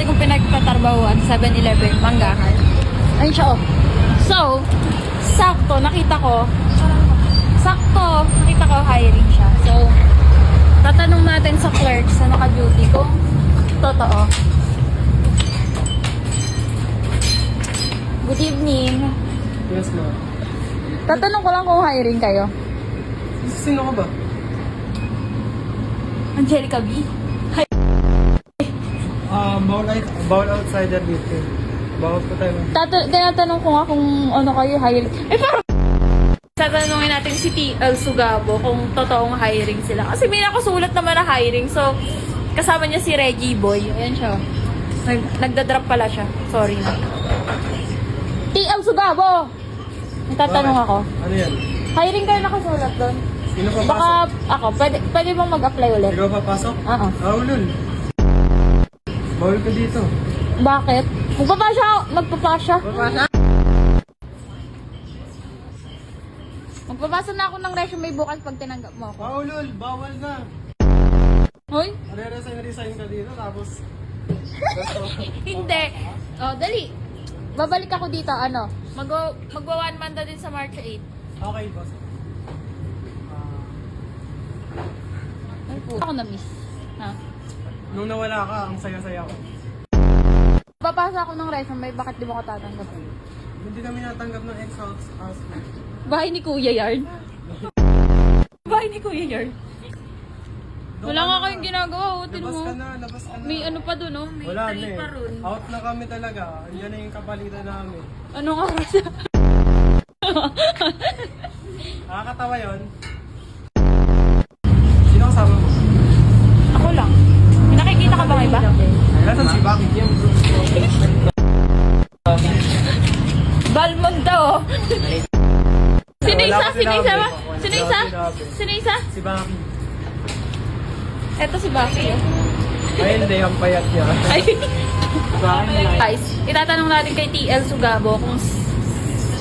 dati kong pinagtatrabahuan, 7-Eleven, Manggahan. Ayun siya, oh. So, nakita ko, hiring siya. So, tatanong natin sa clerks na naka-duty kung totoo. Good evening. Yes, ma'am. Tatanong ko lang kung hiring kayo. Sino ka ba? Angelica B. Bawal outsider dito. Bawal po tayo. Tinatanong ko nga kung ano kayo hiring. Parang tatanungin natin si TL Sugabo kung totoong hiring sila. Kasi may nakasulat naman na hiring. So, kasama niya si Reggie Boy. Ayan siya. Nagdadrop pala siya. Sorry na. TL Sugabo! Tatanong ako. Ano yan? Hiring kayo nakasulat doon? Sino papasok? Baka ako, pwede bang mag-apply ulit? Ikaw papasok? Oo. Ulol. Bawal ka dito. Bakit? Magpapasya. Papasok? Magpapasa na ako ng resume bukas pag tinanggap mo ako. Ulol, bawal na. Hoy? Resign ka dito tapos... Hindi. Oh, dali. Babalik ako dito, ano? Magwa 1 month na din sa March 8. Okay, boss. Ay po. Ako na-miss. Ha? Nung nawala ka, ang saya-saya ko. Papasa ako ng resume, bakit di mo ko tatanggap? Hindi kami natanggap ng ex-house. Bahay ni Kuya Yard. Bahay ni Kuya Yard. Wala nga kayong ginagawa, utin Labas mo. ka na, labas ka na. May ano pa dun, oh. May Wala na tree eh. pa ron. Out na kami talaga. Andiyan na yung kapalitan namin. Anong oras? Nakakatawa yun. Sino kasama mo? Ako lang. May nakikita ka ba iba? Nasaan si Baki? Balmond daw, oh. Sino isa? Sino isa ba? Sino isa? Sino isa? Si Baki. Eto si Baki, oh. Ay hindi, ang payat niya. Ay. Guys, itatanong natin kay TL Sugabo kung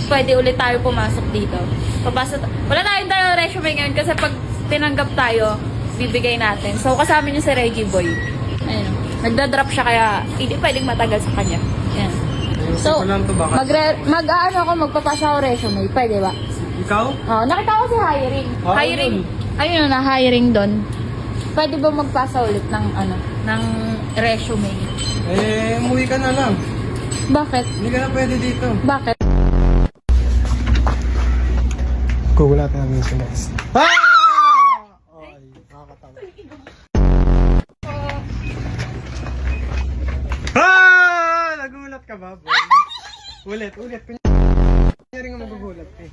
pwede ulit tayo pumasok dito. Wala tayong resume ngayon kasi pag tinanggap tayo, bibigay natin. So, kasama niyo si Reggie Boy. Ayun. Nagda-drop siya kaya hindi pwedeng matagal sa kanya. Ayan. So, magpapasa ako resume. Pwede ba? Ikaw? Oh, nakita ko si hiring. Ah, Hiring. yun. Ayun na, hiring doon. Pwede ba magpasa ulit ng resume? Umuwi ka na lang. Bakit? Hindi ka na pwede dito. Bakit? Kugulat na namin si Nex. Ay, nakakatawa. Nagulat ka ba, boy? Ulit. Kunyari nga magugulat eh.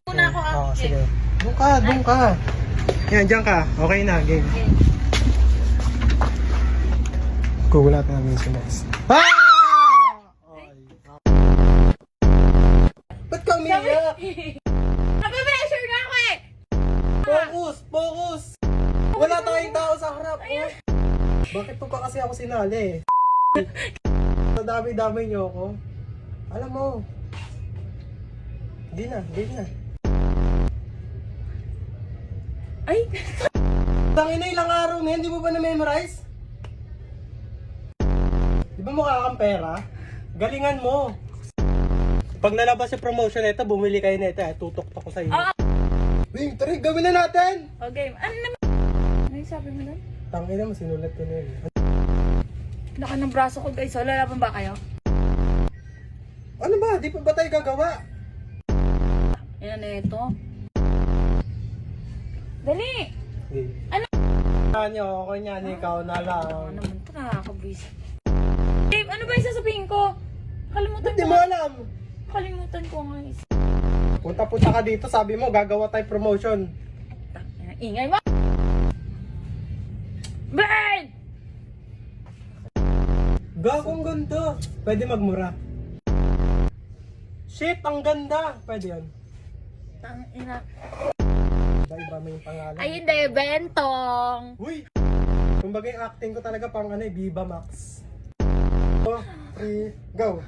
Muna ako Oo, sige. Doon ka. Yan, dyan ka. Okay na, game. Kugulat na namin si Nex. Ba't ka umiyak? Nag-pressure nga ako eh! Focus! Wala tayong tao sa harap. Oh. Bakit po ka kasi ako sinali? Nadami-dami niyo ako. Alam mo. Hindi na. Ay! Tangina, ilang araw na yan, di mo ba na-memorize? Di ba mukha kang pera? Galingan mo. Pag nalabas yung promotion nito, bumili kayo nito. Tutok ko sa inyo. Bing, tari, gawin na natin! Okay. Ano naman? Ano yung sabi mo doon? Tangina mo, sinulat ko na yun. Laka ng braso ko guys. Lalaban ba kayo? Ano ba? Di pa ba tayo gagawa? Yan na ito. Dali! Ano? Ano, kanya, ikaw na lang. Ano naman ito? Nakakabwis. Dave, ano ba yung sasabihin ko? Kalimutan Hindi ko. mo alam. Kalimutan ko nga. Punta ka dito, sabi mo, gagawa tayo promotion. Ingay mo! Bird! Gagong ganda. Pwede magmura. Shit, ang ganda. Pwede yan. Tangina. Iba mo yung pangalan. Ay, hindi. Bentong. Uy! Kumbaga yung acting ko talaga pang Viva Max. 2, 3, go!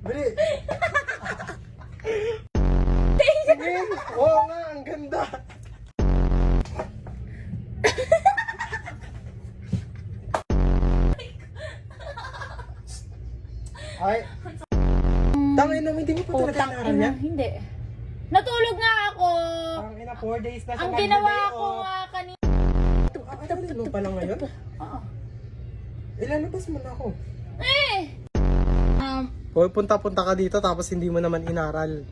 Bili! Sige! Oo nga, ang ganda! Ay. Tangin naman, hindi mo pa talaga Putang inaral ina, yan? hindi. Natulog nga ako. Tangin na, 4 days na siya Ang ginawa nag-day ko off. nga kanina. Ano pa lang ngayon? Oo. Ilalabas mo na ako. Eh! Hoy, punta-punta ka dito tapos hindi mo naman inaral.